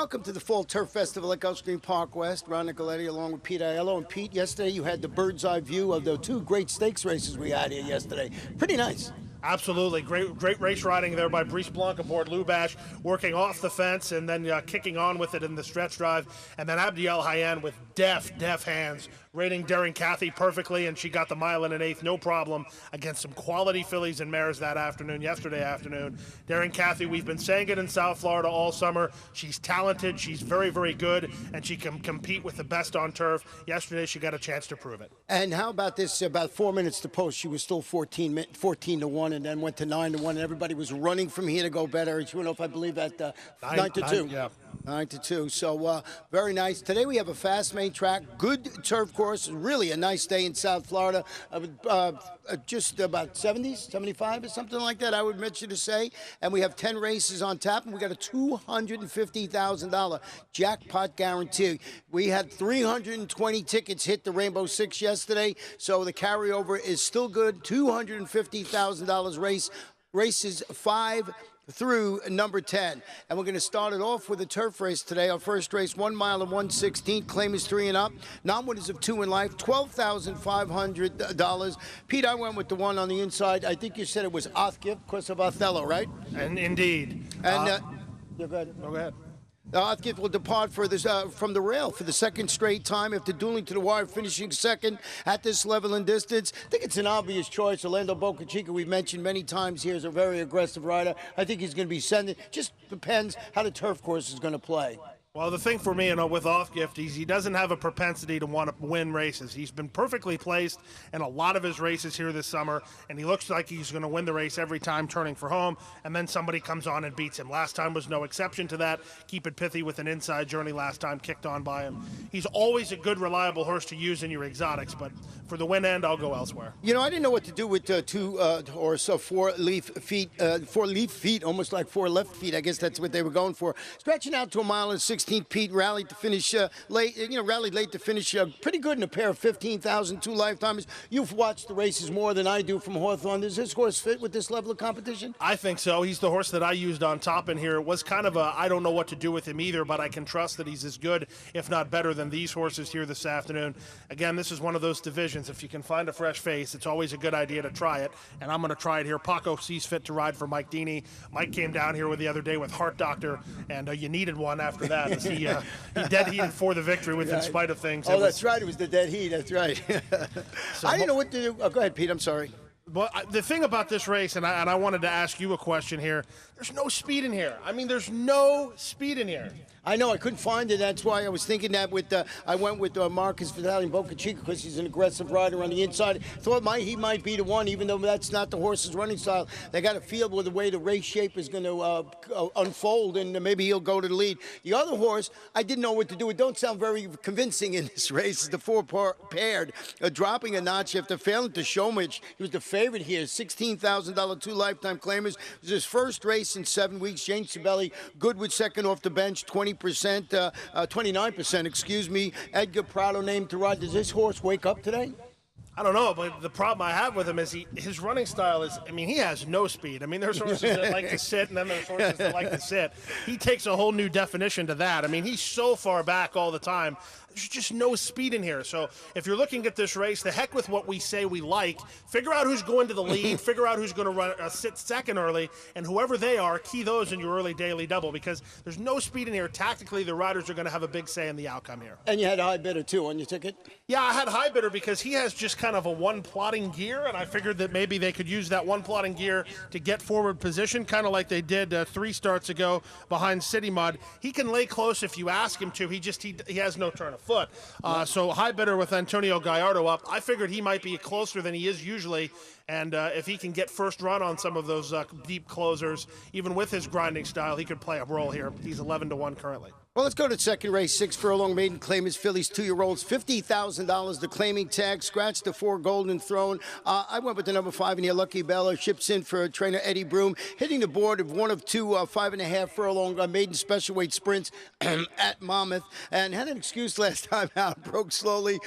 Welcome to the Fall Turf Festival at Gulfstream Park West. Ron Nicoletti along with Pete Aiello. And Pete, yesterday you had the bird's eye view of the two great stakes races we had here yesterday. Pretty nice. Absolutely. Great race riding there by Brice Blanc aboard Lubash, working off the fence and then kicking on with it in the stretch drive. And then Abdiel Hayan with deft hands, rating Darren Cathy perfectly, and she got the mile and an eighth, no problem, against some quality fillies and mares yesterday afternoon. Darren Cathy, we've been saying it in South Florida all summer. She's talented, she's very good, and she can compete with the best on turf. Yesterday she got a chance to prove it. And how about this, about 4 minutes to post, she was still 14 to 1 and then went to 9 to 1, and everybody was running from here to go better. And she went off, I believe, at 9 to 2. Yeah. 9 to 2. So very nice. Today we have a fast main track, good turf course, really a nice day in South Florida. Just about 70s, 75 or something like that, I would venture to say. And we have 10 races on tap, and we got a $250,000 jackpot guarantee. We had 320 tickets hit the Rainbow Six yesterday, so the carryover is still good. $250,000 races 5 through number 10. And we're going to start it off with a turf race today. Our first race, 1 mile and 1/16. Claim is 3 and up. Non-winners of 2 in life, $12,500. Pete, I went with the one on the inside. I think you said it was Othgift because of Othello, right? And indeed. And go ahead. Go ahead. Othgift will depart for this, from the rail for the second straight time after dueling to the wire, finishing second at this level and distance. I think it's an obvious choice. Orlando Boca Chica, we've mentioned many times here, is a very aggressive rider. I think he's going to be sending. Just depends how the turf course is going to play. Well, the thing for me, with Othgift, he doesn't have a propensity to want to win races. He's been perfectly placed in a lot of his races here this summer, and he looks like he's going to win the race every time turning for home, and then somebody comes on and beats him. Last time was no exception to that. Keep It Pithy with an inside journey last time, kicked on by him. He's always a good, reliable horse to use in your exotics, but for the win end, I'll go elsewhere. You know, I didn't know what to do with four leaf feet, almost like 4 left feet. I guess that's what they were going for. Stretching out to a mile and 16. Pete rallied to finish late. Rallied late to finish pretty good in a pair of 15,000, 2 lifetimers. You've watched the races more than I do from Hawthorne. Does this horse fit with this level of competition? I think so. He's the horse that I used on top in here. It was kind of I don't know what to do with him either, but I can trust that he's as good, if not better, than these horses here this afternoon. Again, this is one of those divisions. If you can find a fresh face, it's always a good idea to try it, and I'm going to try it here. Paco sees fit to ride for Mike Deeney. Mike came down here the other day with Heart Doctor, and you needed one after that. He dead heated for the victory in spite of things. Oh, that's right. It was the dead heat. That's right. So, I didn't know what to do. Oh, go ahead, Pete. I'm sorry. Well, the thing about this race, and I wanted to ask you a question here, there's no speed in here. I mean, there's no speed in here. I know, I couldn't find it. That's why I was thinking that I went with Marcus Vitale and Boca Chica because he's an aggressive rider on the inside. Thought he might be the one, even though that's not the horse's running style. They got to feel with the way the race shape is going to unfold, and maybe he'll go to the lead. The other horse, I didn't know what to do. It don't sound very convincing in this race. The 4 paired, dropping a notch after failing to Showmich. He was the favorite here, $16,000 2 lifetime claimers. It was his first race in 7 weeks. Jane Sibeli, good with second off the bench, 29%, excuse me. Edgar Prado named to ride. Does this horse wake up today? I don't know, but the problem I have with him is his running style is, he has no speed. There's horses that like to sit, and then there's horses that like to sit. He takes a whole new definition to that. He's so far back all the time. There's just no speed in here. So if you're looking at this race, the heck with what we say we like. Figure out who's going to the lead. Figure out who's going to sit second early. And whoever they are, key those in your early daily double because there's no speed in here. Tactically, the riders are going to have a big say in the outcome here. And you had High Bidder, too, on your ticket? Yeah, I had High Bidder because he has just kind of a one plotting gear, and I figured that maybe they could use that one plotting gear to get forward position, kind of like they did 3 starts ago behind City Mud. He can lay close if you ask him to. He has no turn of foot. So High Bidder with Antonio Gallardo up, I figured he might be closer than he is usually, and if he can get first run on some of those deep closers, even with his grinding style, he could play a role here. He's 11 to 1 currently. Well, let's go to the second race. 6 furlong maiden claimers, fillies, 2-year-olds, $50,000. The claiming tag, scratch the 4 Golden Throne. I went with the number 5 in here, Lucky Bella, ships in for trainer Eddie Broom, hitting the board of one of 2 5.5 furlong maiden special weight sprints at Monmouth, and had an excuse last time out, broke slowly.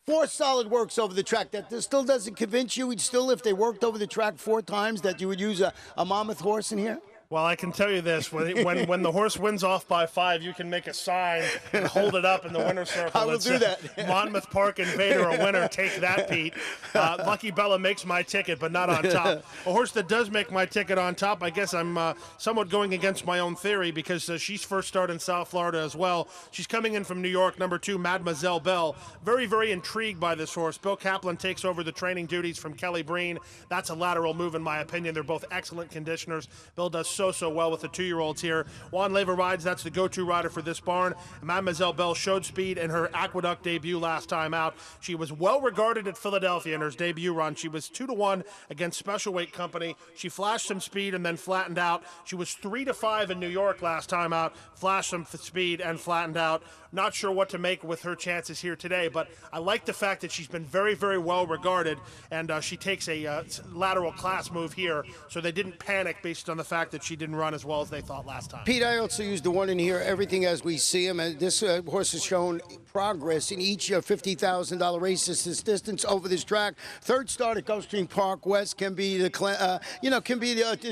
4 solid works over the track. That still doesn't convince you. Still, if they worked over the track 4 times, that you would use a Monmouth horse in here? Well, I can tell you this: when the horse wins off by 5, you can make a sign and hold it up in the winner's circle. I will do that. Monmouth Park Invader, a winner. Take that, Pete. Lucky Bella makes my ticket, but not on top. A horse that does make my ticket on top, I guess I'm somewhat going against my own theory because she's first started in South Florida as well. She's coming in from New York, number 2, Mademoiselle Belle. Very, very intrigued by this horse. Bill Kaplan takes over the training duties from Kelly Breen. That's a lateral move, in my opinion. They're both excellent conditioners. Bill does so well with the 2-year-olds here. Juan Leyva rides. That's the go-to rider for this barn. Mademoiselle Belle showed speed in her Aqueduct debut last time out. She was well regarded at Philadelphia in her debut run. She was 2-1 against Special Weight Company. She flashed some speed and then flattened out. She was 3-5 in New York last time out. Flashed some speed and flattened out. Not sure what to make with her chances here today, but I like the fact that she's been very, very well regarded, and she takes a lateral class move here, so they didn't panic based on the fact that she didn't run as well as they thought last time. Pete, I also used the one in here, everything as we see him, and this horse has shown progress in each $50,000 race this distance over this track. Third start at Gulfstream Park West can be the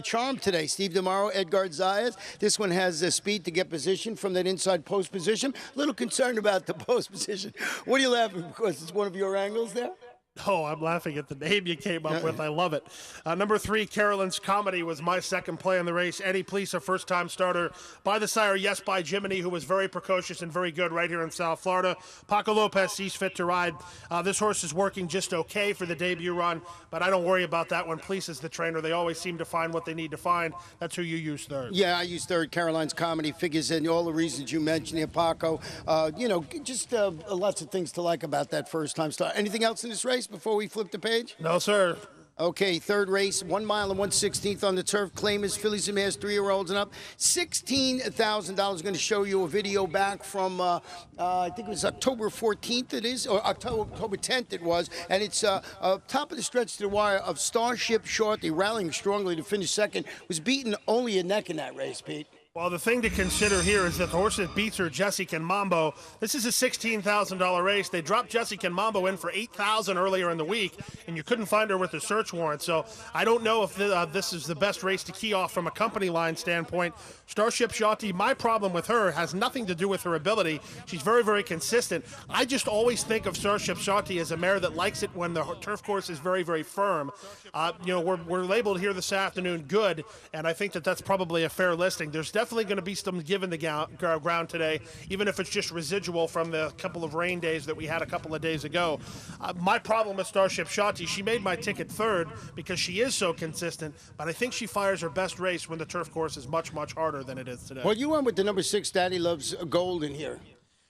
charm today. Steve DeMauro, Edgar Zayas. This one has the speed to get position from that inside post position. A little concerned about the post position. What are you laughing because it's one of your angles there? Oh, I'm laughing at the name you came up with. I love it. Number 3, Carolyn's Comedy was my second play in the race. Eddie Please, a first-time starter. By the sire, Yes by Jiminy, who was very precocious and very good right here in South Florida. Paco Lopez sees fit to ride. This horse is working just okay for the debut run, but I don't worry about that when Please is the trainer. They always seem to find what they need to find. That's who you use third. Yeah, I use third. Caroline's Comedy figures in all the reasons you mentioned here, Paco. Just lots of things to like about that first-time start. Anything else in this race before we flip the page? No, sir. Okay, third race, 1 mile and 1/16th on the turf. Claimers, fillies and mares, 3-year-olds and up. $16,000. Going to show you a video back from, I think it was October 14th it is, or October 10th it was. And it's top of the stretch to the wire of Starship Shorty, rallying strongly to finish second. Was beaten only a neck in that race, Pete. Well, the thing to consider here is that the horse that beats her, Jessie Can Mambo, this is a $16,000 race. They dropped Jessie Can Mambo in for $8,000 earlier in the week, and you couldn't find her with a search warrant. So I don't know if this is the best race to key off from a company line standpoint. Starship Shotty, my problem with her has nothing to do with her ability. She's very, very consistent. I just always think of Starship Shotty as a mare that likes it when the turf course is very, very firm. We're labeled here this afternoon good, and I think that that's probably a fair listing. There's definitely going to be some give in the ground today, even if it's just residual from the couple of rain days that we had a couple of days ago. My problem with Starship Shotty, she made my ticket third because she is so consistent, but I think she fires her best race when the turf course is much, much harder than it is today. Well, you went with the number 6, Daddy Loves Gold in here.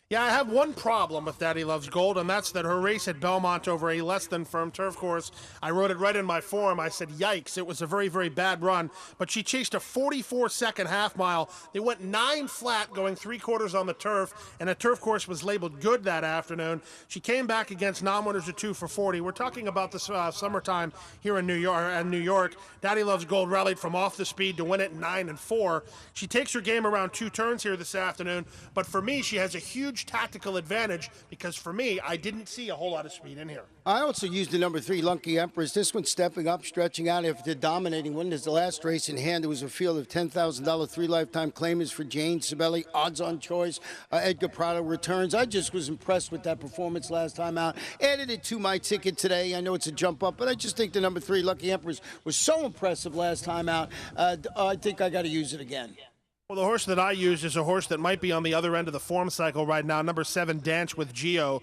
Yeah, I have one problem with Daddy Loves Gold, and that's that her race at Belmont over a less than firm turf course, I wrote it right in my form. I said, yikes, it was a very, very bad run. But she chased a 44-second half mile. They went 9 flat, going 3/4 on the turf, and the turf course was labeled good that afternoon. She came back against non-winners of 2 for 40. We're talking about the summertime here in New York. Daddy Loves Gold rallied from off the speed to win it 9-4. She takes her game around 2 turns here this afternoon, but for me, she has a huge tactical advantage because for me, I didn't see a whole lot of speed in here. I also used the number 3, Lucky Empress. This one stepping up, stretching out after dominating one. There's the last race in hand. It was a field of $10,000, 3 lifetime claimers for Jane Sibeli, odds on choice. Edgar Prado returns. I just was impressed with that performance last time out. Added it to my ticket today. I know it's a jump up, but I just think the number 3, Lucky Empress, was so impressive last time out. I think I got to use it again. Well, the horse that I used is a horse that might be on the other end of the form cycle right now, number 7, Dance with Geo.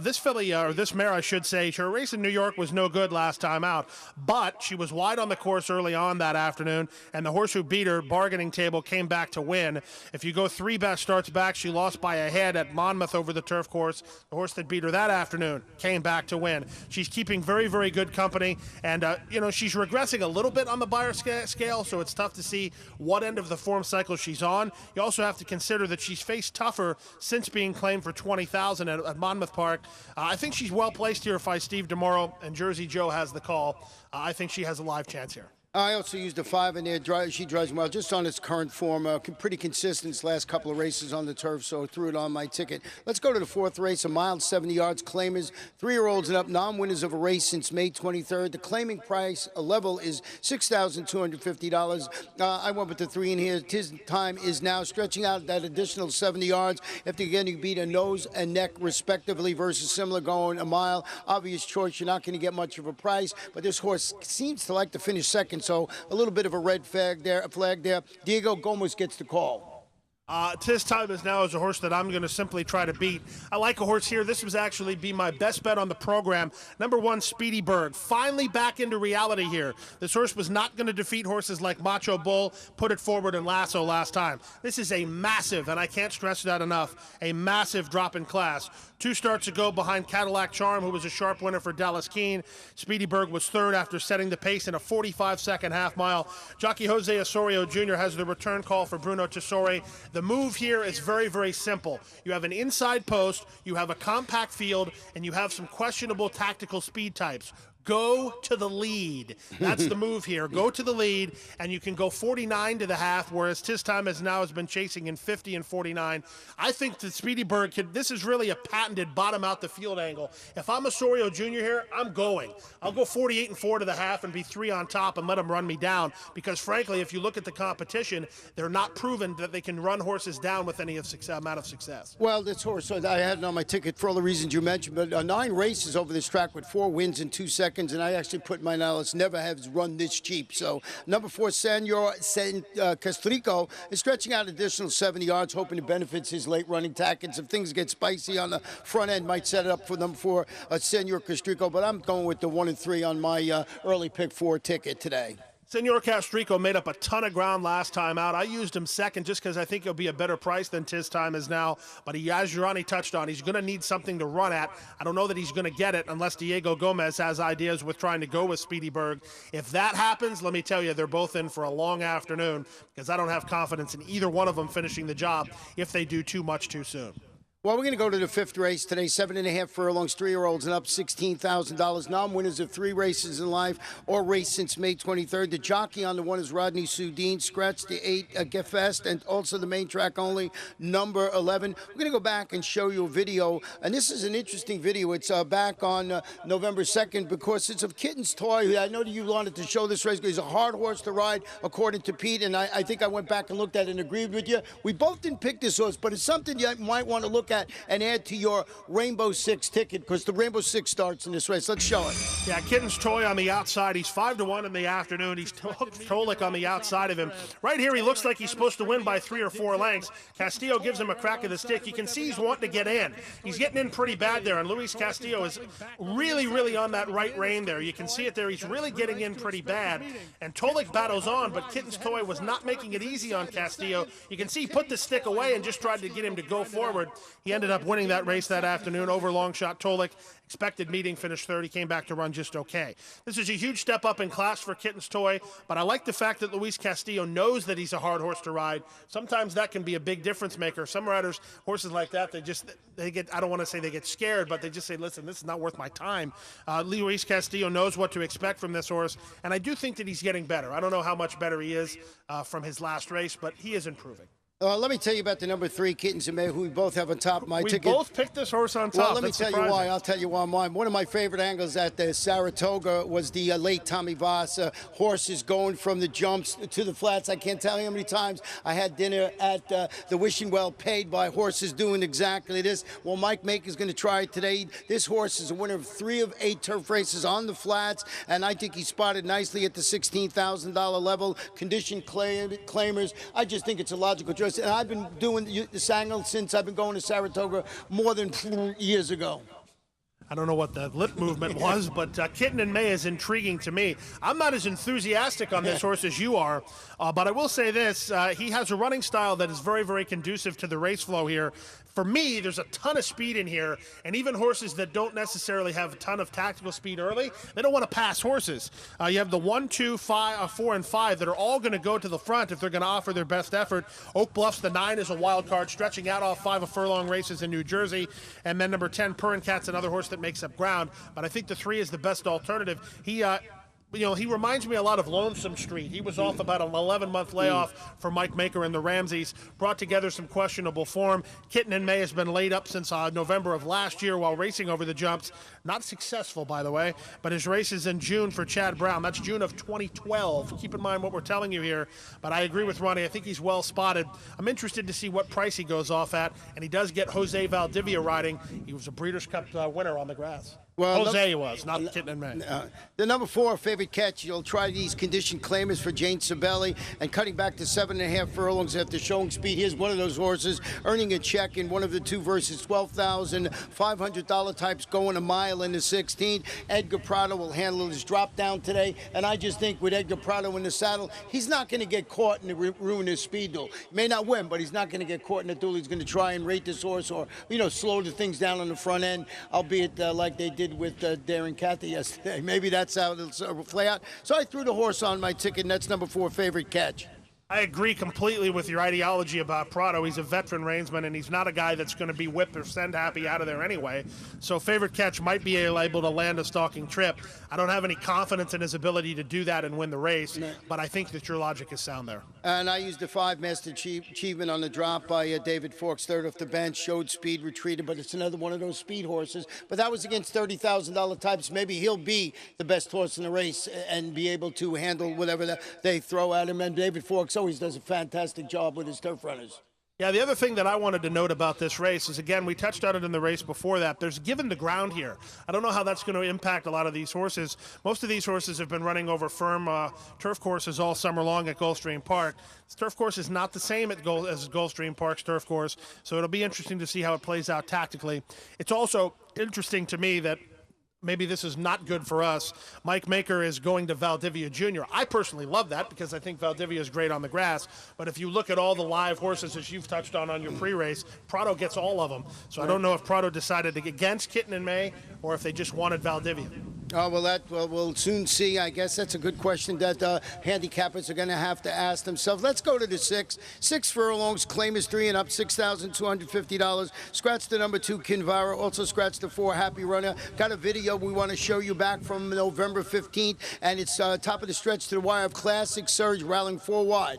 This filly, or this mare, I should say, her race in New York was no good last time out, but she was wide on the course early on that afternoon, and the horse who beat her, Bargaining Table, came back to win. If you go 3 best starts back, she lost by a head at Monmouth over the turf course. The horse that beat her that afternoon came back to win. She's keeping very, very good company, and, she's regressing a little bit on the Beyer scale, so it's tough to see what end of the form cycle she's on. You also have to consider that she's faced tougher since being claimed for $20,000 at Monmouth Park. I think she's well placed here if Steve DeMauro and Jersey Joe has the call. I think she has a live chance here. I also used a 5 in there. She drives well, just on its current form. Pretty consistent its last couple of races on the turf, so I threw it on my ticket. Let's go to the fourth race, a mile, 70 yards. Claimers, 3-year-olds and up, non-winners of a race since May 23rd. The claiming price level is $6,250. I went with the 3 in here. Tis time is now, stretching out that additional 70 yards. If they're getting beat a nose and neck, respectively, versus similar going a mile. Obvious choice. You're not going to get much of a price, but this horse seems to like to finish second. So a little bit of a red flag there. Diego Gomez gets the call. Tis time is now is a horse that I'm going to simply try to beat. I like a horse here. This was actually be my best bet on the program. Number 1, Speedy Bird. Finally back into reality here. This horse was not going to defeat horses like Macho Bull, Put It Forward, and Lasso last time. This is a massive, and I can't stress that enough, a massive drop in class. 2 starts ago behind Cadillac Charm, who was a sharp winner for Dallas Keene. Speedy Bird was third after setting the pace in a 45-second half mile. Jockey Jose Osorio Jr. has the return call for Bruno Tessori. The move here is very, very simple. You have an inside post, you have a compact field, and you have some questionable tactical speed types. Go to the lead. That's the move here. Go to the lead, and you can go 49 to the half, whereas Tis Time has been chasing in 50 and 49. I think that Speedy Bird this is really a patented bottom out the field angle. If I'm Osorio Jr. here, I'm going. I'll go 48 and 4 to the half and be 3 on top and let him run me down, because frankly, if you look at the competition, they're not proven that they can run horses down with any amount of success. Well, this horse, I had it on my ticket for all the reasons you mentioned, but 9 races over this track with 4 wins in 2 seconds. And I actually put my knowledge, never has run this cheap. So number 4, Senor Castrico is stretching out additional 70 yards, hoping to benefit his late running tactics. If things get spicy on the front end, might set it up for number 4, Senor Castrico. But I'm going with the 1 and 3 on my early pick 4 ticket today. Senor Castrico made up a ton of ground last time out. I used him second just because I think he'll be a better price than Tis Time is now. But he, as Gianni touched on, he's going to need something to run at. I don't know that he's going to get it unless Diego Gomez has ideas with trying to go with Speedy Bird. If that happens, let me tell you, they're both in for a long afternoon, because I don't have confidence in either one of them finishing the job if they do too much too soon. Well, we're going to go to the 5th race today. 7.5 furlongs, 3-year-olds and up, $16,000. Non-winners of 3 races in life or race since May 23rd. The jockey on the 1 is Rodney Sudine. Scratch the 8, Gefest, and also the main track only, number 11. We're going to go back and show you a video, and this is an interesting video. It's back on November 2nd, because it's of Kitten's Toy. I know that you wanted to show this race. He's a hard horse to ride, according to Pete, and I think I went back and looked at it and agreed with you. We both didn't pick this horse, but it's something you might want to look at and add to your Rainbow Six ticket, because the Rainbow Six starts in this race. Let's show it. Yeah, Kitten's Toy on the outside. He's 5-1 in the afternoon. He's Tolik on the outside of him. Right here, he looks like he's supposed to win by 3 or 4 lengths. Castillo gives him a crack of the stick. You can see he's wanting to get in. He's getting in pretty bad there, and Luis Castillo is really, really on that right rein there. You can see it there. He's really getting in pretty bad, and Tolik battles on, but Kitten's Toy was not making it easy on Castillo. You can see he put the stick away and just tried to get him to go forward. He ended up winning that race that afternoon over long shot Tolik. Expected meeting, finished third. He came back to run just okay. This is a huge step up in class for Kitten's Toy, but I like the fact that Luis Castillo knows that he's a hard horse to ride. Sometimes that can be a big difference maker. Some riders, horses like that, they get, I don't want to say they get scared, but they just say, listen, this is not worth my time. Luis Castillo knows what to expect from this horse, and I do think that he's getting better. I don't know how much better he is from his last race, but he is improving. Let me tell you about the number 3, Kittens and May, who we both have on top of my ticket. We both picked this horse on top. Well, let me tell you why. I'll tell you why. One of my favorite angles at the Saratoga was the late Tommy Voss horses going from the jumps to the flats. I can't tell you how many times I had dinner at the Wishing Well paid by horses doing exactly this. Well, Mike Make is going to try it today. This horse is a winner of 3 of 8 turf races on the flats, and I think he spotted nicely at the $16,000 level. Condition claimers. I just think it's a logical choice. And I've been doing this angle since I've been going to Saratoga more than 4 years ago. I don't know what the lip movement was, but Kitten and May is intriguing to me. I'm not as enthusiastic on this horse as you are, but I will say this. He has a running style that is very, very conducive to the race flow here. For me, there's a ton of speed in here, and even horses that don't necessarily have a ton of tactical speed early, they don't want to pass horses. You have the 1, 2, 5, 4, and 5 that are all going to go to the front if they're going to offer their best effort. Oak Bluffs, the 9 is a wild card, stretching out off 5 of furlong races in New Jersey, and then number 10, Purin Cat's another horse that makes up ground, but I think the 3 is the best alternative. he reminds me a lot of Lonesome Street. He was off about an 11-month layoff for Mike Maker and the Ramseys, brought together some questionable form. Kitten and May has been laid up since November of last year while racing over the jumps. Not successful, by the way, but his race is in June for Chad Brown. That's June of 2012. Keep in mind what we're telling you here, but I agree with Ronnie. I think he's well spotted. I'm interested to see what price he goes off at, and he does get Jose Valdivia riding. He was a Breeders' Cup winner on the grass. Well, Jose was, not Kitten and May. The number 4 favorite catch, you'll try these condition claimers for Jane Sabelli and cutting back to 7.5 furlongs after showing speed. Here's one of those horses earning a check in one of the 2 versus $12,500 types going a mile in the 16th. Edgar Prado will handle his drop down today, and I just think with Edgar Prado in the saddle, he's not going to get caught in the ruin his speed duel. He may not win, but he's not going to get caught in the duel. He's going to try and rate this horse or, slow the things down on the front end, albeit like they did with Darren Cathy yesterday. Maybe that's how it'll play out. So I threw the horse on my ticket, and that's number 4 favorite catch. I agree completely with your ideology about Prado. He's a veteran reinsman, and he's not a guy that's going to be whip or send happy out of there anyway. So favorite catch might be able to land a stalking trip. I don't have any confidence in his ability to do that and win the race, but I think that your logic is sound there. And I used the 5 Master Achievement on the drop by David Forks, third off the bench, showed speed, retreated, but it's another one of those speed horses. But that was against $30,000 types. Maybe he'll be the best horse in the race and be able to handle whatever they throw at him. And David Forks always does a fantastic job with his turf runners. Yeah, the other thing that I wanted to note about this race is, again, we touched on it in the race before that. There's given the ground here. I don't know how that's going to impact a lot of these horses. Most of these horses have been running over firm turf courses all summer long at Gulfstream Park. This turf course is not the same as Gulfstream Park's turf course, so it'll be interesting to see how it plays out tactically. It's also interesting to me that maybe this is not good for us. Mike Maker is going to Valdivia Jr. I personally love that because I think Valdivia is great on the grass. But if you look at all the live horses, as you've touched on your pre-race, Prado gets all of them. So I don't know if Prado decided to get against Kitten and May or if they just wanted Valdivia. Oh, well, we'll soon see. I guess that's a good question that handicappers are going to have to ask themselves. Let's go to the 6. 6 furlongs, claim is 3 and up, $6,250. Scratch the number 2, Kinvara. Also scratch the 4, Happy Runner. Got a video we want to show you back from November 15th, and it's top of the stretch to the wire of Classic Surge, rallying 4 wide.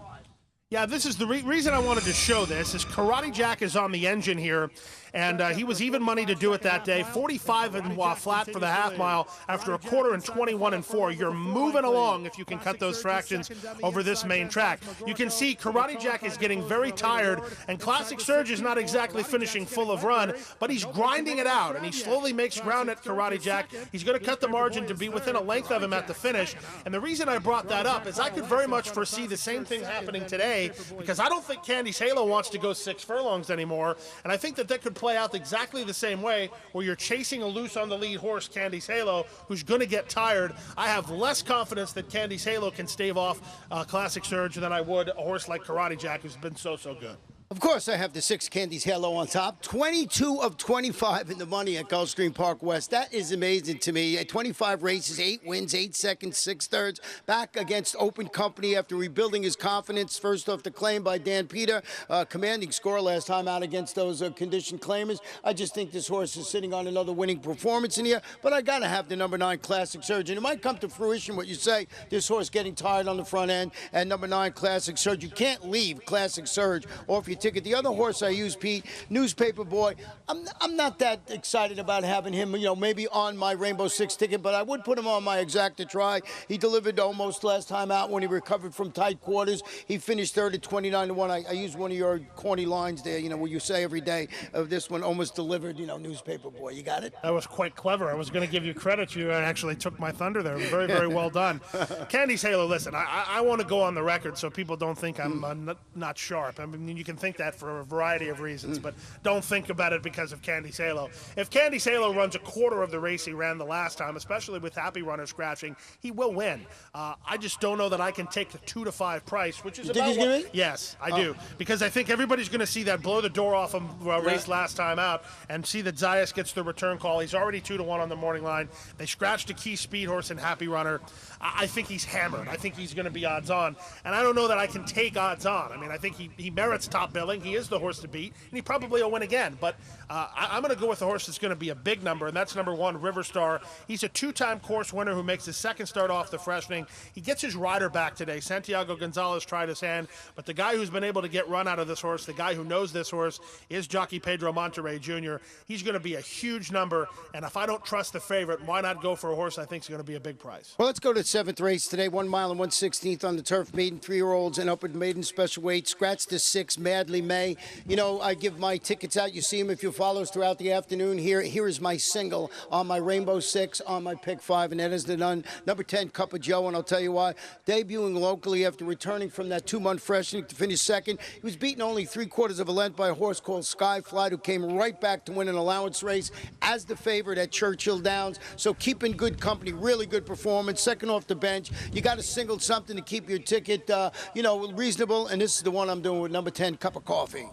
Yeah, this is the reason I wanted to show this is Karate Jack is on the engine here, and he was even money to do it that day. 45 and flat for the half mile after a quarter and 21 and 4. You're moving along if you can cut those fractions over this main track. You can see Karate Jack is getting very tired, and Classic Surge is not exactly finishing full of run, but he's grinding it out, and he slowly makes ground at Karate Jack. He's going to cut the margin to be within a length of him at the finish, and the reason I brought that up is I could very much foresee the same thing happening today, because I don't think Candy's Halo wants to go 6 furlongs anymore, and I think that could play out exactly the same way, where you're chasing a loose on the lead horse, Candy's Halo, who's going to get tired. I have less confidence that Candy's Halo can stave off Classic Surge than I would a horse like Karate Jack, who's been so good. Of course, I have the 6 Candy's Halo on top. 22 of 25 in the money at Gulfstream Park West. That is amazing to me. 25 races, 8 wins, 8 seconds, 6 thirds. Back against Open Company after rebuilding his confidence. First off the claim by Dan Peter. Commanding score last time out against those condition claimers. I just think this horse is sitting on another winning performance in here. But I got to have the number 9 Classic Surge. And it might come to fruition what you say. This horse getting tired on the front end. And number 9 Classic Surge. You can't leave Classic Surge off your ticket. The other horse I use, Pete, Newspaper Boy, I'm not that excited about having him, maybe on my Rainbow Six ticket, but I would put him on my Exacta try. He delivered almost last time out when he recovered from tight quarters. He finished third at 29-1. I used one of your corny lines there, where you say every day of this one almost delivered, Newspaper Boy. You got it? That was quite clever. I was going to give you credit. You actually took my thunder there. Very, very well done. Candy's Halo, listen, I want to go on the record so people don't think I'm not sharp. I mean, you can think that for a variety of reasons, but don't think about it because of Candy's Halo. If Candy's Halo runs a quarter of the race he ran the last time, especially with Happy Runner scratching, he will win. I just don't know that I can take the 2 to 5 price, which is about what, yes, I do, because I think everybody's going to see that blow the door off him race last time out and see that Zayas gets the return call. He's already 2 to 1 on the morning line. They scratched a key speed horse in Happy Runner. I think he's hammered. I think he's going to be odds on, and I don't know that I can take odds on. I mean, I think he merits top billing. He is the horse to beat, and he probably will win again. But I'm going to go with the horse that's going to be a big number, and that's number 1, River Star. He's a 2-time course winner who makes his second start off the freshening. He gets his rider back today. Santiago Gonzalez tried his hand, but the guy who's been able to get run out of this horse, the guy who knows this horse, is jockey Pedro Monterrey Jr. He's going to be a huge number, and if I don't trust the favorite, why not go for a horse I think is going to be a big price? Well, let's go to the 7th race today. 1 mile and 1/16 on the turf. Maiden 3-year-olds and upward maiden special weight. Scratch to 6. Madly May. You know, I give my tickets out. You see them if you follow us throughout the afternoon. Here is my single on my Rainbow 6, on my pick 5, and that is the number 10 Cup of Joe. And I'll tell you why. Debuting locally after returning from that 2-month freshening to finish second, he was beaten only 3/4 of a length by a horse called Skyflight, who came right back to win an allowance race as the favorite at Churchill Downs. So keeping good company, really good performance. Second off the bench. You got to single something to keep your ticket, reasonable. And this is the one I'm doing with number 10, Cup of Coffee.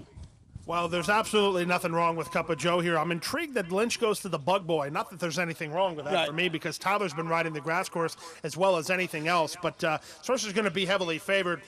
Well, there's absolutely nothing wrong with Cup of Joe here. I'm intrigued that Lynch goes to the Bug Boy. Not that there's anything wrong with that for me, because Tyler's been riding the grass course as well as anything else. But this horse is going to be heavily favored.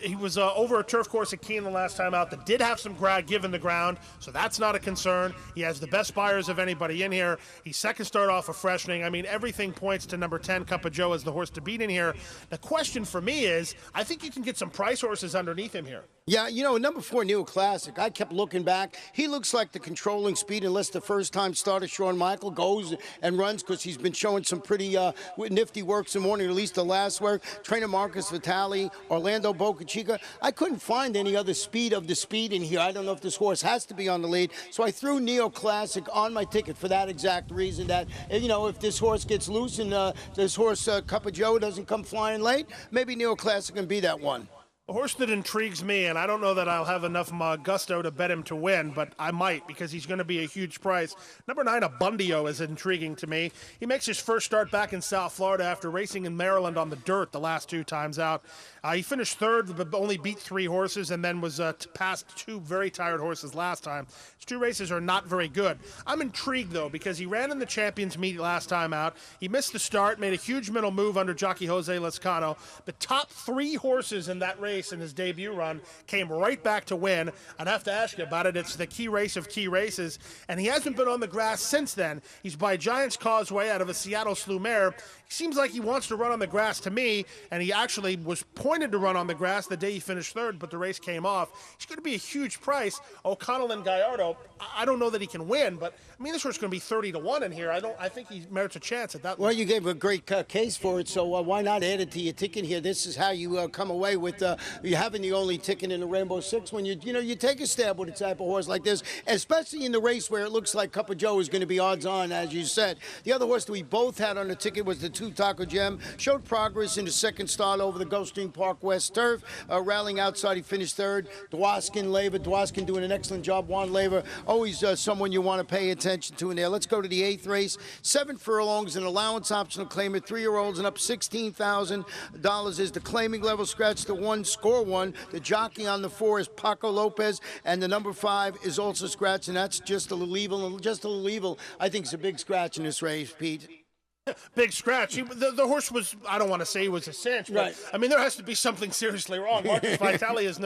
He was over a turf course at Keeneland last time out that did have some given the ground, so that's not a concern. He has the best buyers of anybody in here. He's second start off of freshening. I mean, everything points to number 10, Cup of Joe, as the horse to beat in here. The question for me is, I think you can get some price horses underneath him here. Yeah, number 4, Neo Classic. I kept looking back. He looks like the controlling speed, unless the first-time starter, Shawn Michael, goes and runs, because he's been showing some pretty nifty works in the morning, at least the last work. Trainer Marcus Vitale, Orlando Boca Chica. I couldn't find any other speed of the speed in here. I don't know if this horse has to be on the lead. So I threw Neo Classic on my ticket for that exact reason, that, if this horse gets loose and this horse, Cup of Joe, doesn't come flying late, maybe Neo Classic can be that one. A horse that intrigues me, and I don't know that I'll have enough gusto to bet him to win, but I might, because he's going to be a huge price. Number 9, Abundio, is intriguing to me. He makes his first start back in South Florida after racing in Maryland on the dirt the last 2 times out. He finished third, but only beat 3 horses, and then was past 2 very tired horses last time. His 2 races are not very good. I'm intrigued, though, because he ran in the Champions Meet last time out. He missed the start, made a huge middle move under jockey Jose Lescano. The top 3 horses in that race in his debut run came right back to win. I'd have to ask you about it. It's the key race of key races, and he hasn't been on the grass since then. He's by Giants Causeway out of a Seattle Slew mare. He seems like he wants to run on the grass to me, and he actually was pointed to run on the grass the day he finished third, but the race came off. He's going to be a huge price. O'Connell and Gallardo, I don't know that he can win, but I mean, this horse is going to be 30-1 in here. I think he merits a chance at that. Well, you gave a great case for it, so why not add it to your ticket here? This is how you come away with you having the only ticket in the Rainbow 6 when you take a stab with a type of horse like this, especially in the race where it looks like Cup of Joe is going to be odds on, as you said. The other horse that we both had on the ticket was the 2 Taco Gem. Showed progress in the second start over the Gulfstream Park West turf. Rallying outside, he finished third. Dwoskin doing an excellent job. Juan Lever, always someone you want to pay attention to in there. Let's go to the 8th race. 7 furlongs, an allowance optional claim at 3-year-olds and up $16,000 is the claiming level. Scratch to 1, score 1. The jockey on the 4 is Paco Lopez, and the number 5 is also scratched, and that's just a little evil. Just a little evil. I think it's a big scratch in this race, Pete. Big scratch. The horse was, I don't want to say he was a cinch, but right. I mean, there has to be something seriously wrong. Marcus Vitale is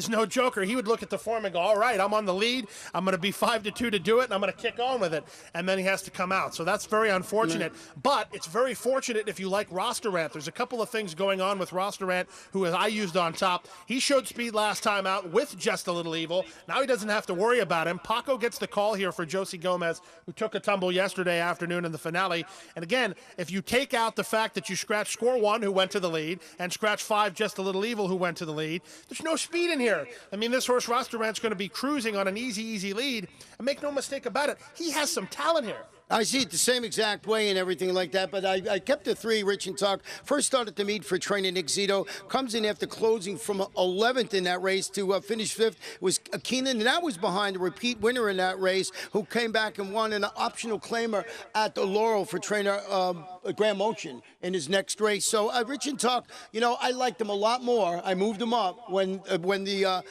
no joker. He would look at the form and go, all right, I'm on the lead. I'm going to be 5-2 to do it, and I'm going to kick on with it. And then he has to come out. So that's very unfortunate. But it's very fortunate if you like Rosterant. There's a couple of things going on with Rosterant, who I used on top. He showed speed last time out with Just a Little Evil. Now he doesn't have to worry about him. Paco gets the call here for Josie Gomez, who took a tumble yesterday afternoon in the finale. And again, if you take out the fact that you scratch Score 1, who went to the lead, and scratch 5, Just a Little Evil, who went to the lead, there's no speed in here. I mean, this horse Rosterant's going to be cruising on an easy lead. And make no mistake about it, he has some talent here. I see it the same exact way and everything like that, but I kept the 3, Rich and Talk. First started to meet for trainer Nick Zito. Comes in after closing from 11th in that race to finish 5th. Was Keenan, and that was behind a repeat winner in that race who came back and won an optional claimer at the Laurel for trainer Graham Motion in his next race. So Rich and Talk, I liked him a lot more. I moved him up when the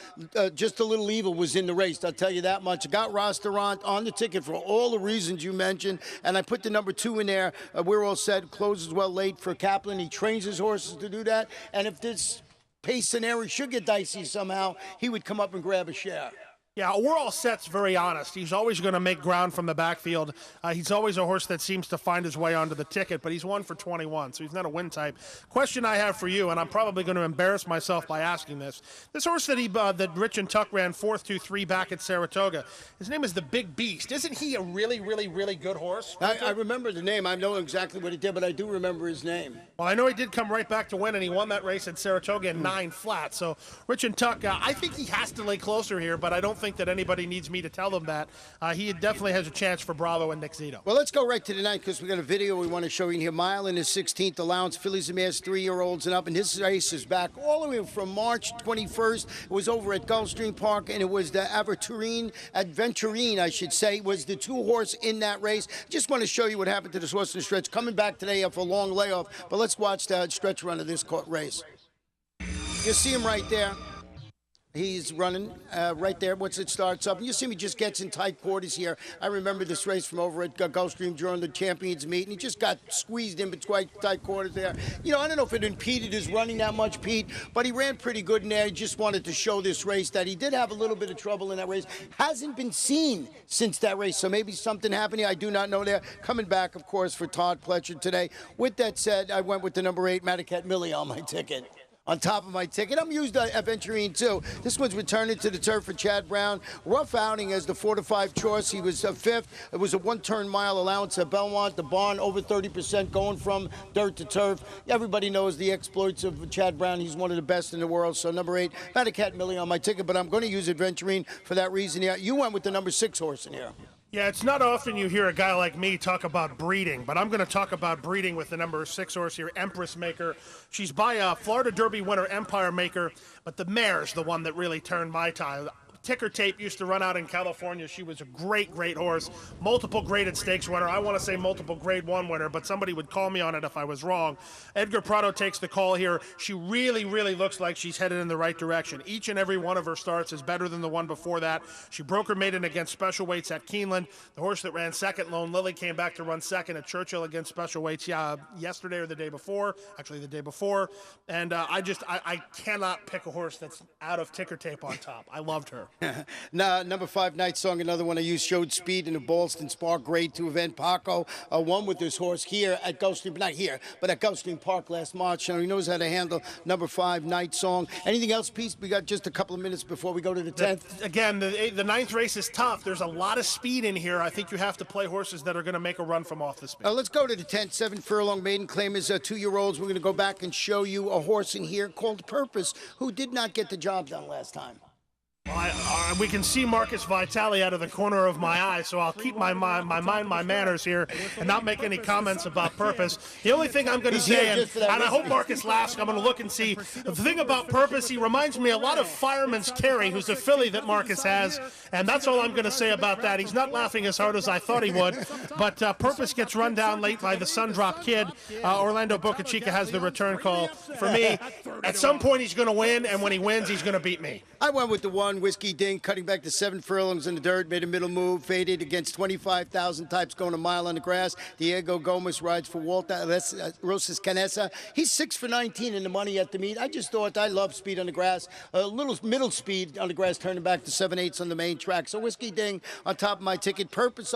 Just a Little Evil was in the race. I'll tell you that much. I got Rosterant on the ticket for all the reasons you mentioned. And I put the number 2 in there. We're all set. Closes well late for Kaplan. He trains his horses to do that. And if this pace scenario should get dicey somehow, he would come up and grab a share. Yeah, we're all set's very honest. He's always going to make ground from the backfield. He's always a horse that seems to find his way onto the ticket, but he's 1 for 21, so he's not a win type. Question I have for you, and I'm probably going to embarrass myself by asking this. This horse that Rich and Tuck ran 4th-2-3 back at Saratoga, his name is the Big Beast. Isn't he a really, really, really good horse? I remember the name. I know exactly what he did, but I do remember his name. Well, I know he did come right back to win, and he won that race at Saratoga in 9 flat. So Rich and Tuck, I think he has to lay closer here, but I don't think that anybody needs me to tell them that. He definitely has a chance for Bravo and Nick Zito. Well, let's go right to the night because we got a video we want to show you here. Mile in his 16th allowance, fillies and mares 3-year-olds and up, and this race is back all the way from March 21st. It was over at Gulfstream Park, and it was the Adventurine, I should say, was the 2-horse in that race. Just want to show you what happened to this horse in the stretch. Coming back today for a long layoff, but let's watch the stretch run of this race. You see him right there. He's running right there once it starts up. And you see him, he just gets in tight quarters here. I remember this race from over at Gulfstream during the Champions meet, and he just got squeezed in between tight quarters there. You know, I don't know if it impeded his running that much, Pete, but he ran pretty good in there. He just wanted to show this race that he did have a little bit of trouble in that race. Hasn't been seen since that race, so maybe something happening. I do not know there. Coming back, of course, for Todd Pletcher today. With that said, I went with the number 8, Handicapping Show on my ticket. On top of my ticket, I'm used Adventurine too. This one's returning to the turf for Chad Brown. Rough outing as the 4-5 choice. He was 5th. It was a 1-turn mile allowance at Belmont. The barn over 30% going from dirt to turf. Everybody knows the exploits of Chad Brown. He's one of the best in the world. So number 8, Handicapping Show on my ticket, but I'm going to use Adventurine for that reason. Yeah, you went with the number 6 horse in here. Yeah, it's not often you hear a guy like me talk about breeding, but I'm going to talk about breeding with the number 6 horse here, Empress Maker. She's by a Florida Derby winner, Empire Maker, but the mare's the one that really turned my tide. Ticker Tape used to run out in California. She was a great, great horse. Multiple graded stakes winner. I want to say multiple grade 1 winner, but somebody would call me on it if I was wrong. Edgar Prado takes the call here. She really, really looks like she's headed in the right direction. Each and every one of her starts is better than the one before that. She broke her maiden against special weights at Keeneland. The horse that ran second, Lone Lily, came back to run second at Churchill against special weights yesterday or the day before. Actually, the day before. And I cannot pick a horse that's out of Ticker Tape on top. I loved her. Now, number 5, Night Song, another one I used, showed speed in the Ballston Spark grade 2 event. Paco won with this horse here at Gulfstream, not here, but at Gulfstream Park last March. And he knows how to handle number 5, Night Song. Anything else, Pete? We got just a couple of minutes before we go to the 10th. Again, the 9th race is tough. There's a lot of speed in here. I think you have to play horses that are going to make a run from off the speed. Let's go to the 10th. 7 furlong maiden claim is 2-year-olds. We're going to go back and show you a horse in here called Purpose, who did not get the job done last time. We can see Marcus Vitale out of the corner of my eye, so I'll keep my manners here and not make any comments about Purpose. The only thing I'm going to say, and I hope Marcus laughs, I'm going to look and see. The thing about Purpose, he reminds me a lot of Fireman's Carry, who's a filly that Marcus has, and that's all I'm going to say about that. He's not laughing as hard as I thought he would, but Purpose gets run down late by the Sundrop Kid. Orlando Bocachica has the return call. For me, at some point he's going to win, and when he wins, he's going to beat me. I went with the 1, Whiskey Ding, cutting back to 7 furlongs in the dirt, made a middle move, faded against 25,000 types, going a mile on the grass. Diego Gomez rides for Walter Rosas Canessa. He's 6 for 19 in the money at the meet. I just thought I love speed on the grass. A little middle speed on the grass, turning back to 7/8 on the main track. So Whiskey Ding on top of my ticket. Purpose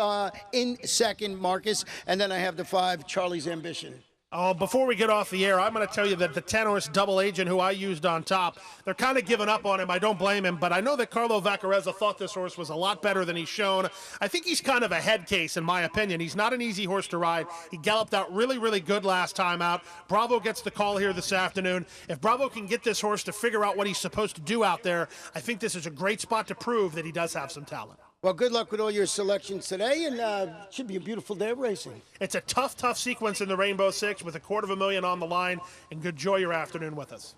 in second, Marcus. And then I have the 5, Charlie's Ambition. Oh, before we get off the air, I'm going to tell you that the 10-horse Double Agent, who I used on top, they're kind of giving up on him. I don't blame him, but I know that Carlo Vaccarezza thought this horse was a lot better than he's shown. I think he's kind of a head case, in my opinion. He's not an easy horse to ride. He galloped out really, really good last time out. Bravo gets the call here this afternoon. If Bravo can get this horse to figure out what he's supposed to do out there, I think this is a great spot to prove that he does have some talent. Well, good luck with all your selections today, and it should be a beautiful day of racing. It's a tough, tough sequence in the Rainbow Six with $250,000 on the line, and enjoy your afternoon with us.